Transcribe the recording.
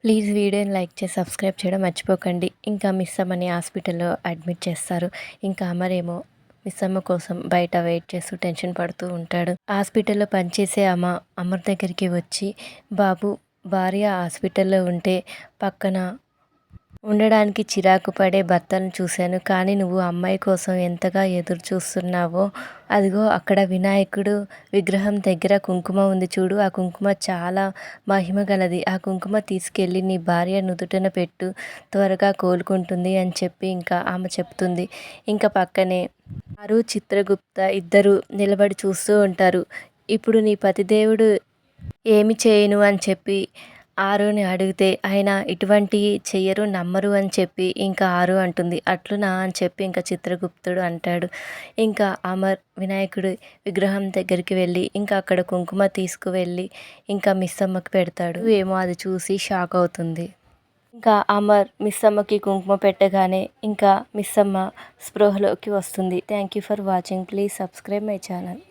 Please వీడియోని like చేసి subscribe చేయడం మర్చిపోకండి. ఇంకా మిస్ అమ్మని హాస్పిటల్లో అడ్మిట్ చేస్తారు. ఇంకా అమరేమో మిస్ అమ్మ కోసం బయట వెయిట్ చేస్తూ టెన్షన్ పడుతూ ఉంటాడు. హాస్పిటల్లో పనిచేసే అమర్ దగ్గరికి వచ్చి, బాబు భార్య హాస్పిటల్లో ఉంటే పక్కన ఉండడానికి చిరాకు పడే భర్తను చూశాను. కానీ నువ్వు అమ్మాయి కోసం ఎంతగా ఎదురు చూస్తున్నావో అదిగో అక్కడ వినాయకుడు విగ్రహం దగ్గర కుంకుమ ఉంది చూడు. ఆ కుంకుమ చాలా మహిమ గలది. ఆ కుంకుమ తీసుకెళ్ళి నీ భార్య నుదుటన పెట్టు, త్వరగా కోలుకుంటుంది అని చెప్పి ఇంకా ఆమె చెప్తుంది. ఇంకా పక్కనే ఆరు చిత్రగుప్త ఇద్దరు నిలబడి చూస్తూ ఉంటారు. ఇప్పుడు నీ పతిదేవుడు ఏమి చేయను అని చెప్పి ఆరుని అడిగితే ఆయన ఇటువంటివి చెయ్యరు, నమ్మరు అని చెప్పి ఇంకా ఆరు అంటుంది. అట్లునా అని చెప్పి ఇంకా చిత్రగుప్తుడు అంటాడు. ఇంకా అమర్ వినాయకుడి విగ్రహం దగ్గరికి వెళ్ళి ఇంకా అక్కడ కుంకుమ తీసుకువెళ్ళి ఇంకా మిస్ అమ్మకి పెడతాడు. ఏమో అది చూసి షాక్ అవుతుంది. ఇంకా అమర్ మిస్ అమ్మకి కుంకుమ పెట్టగానే ఇంకా మిస్ అమ్మ స్పృహలోకి వస్తుంది. Thank you for watching. Please subscribe my channel.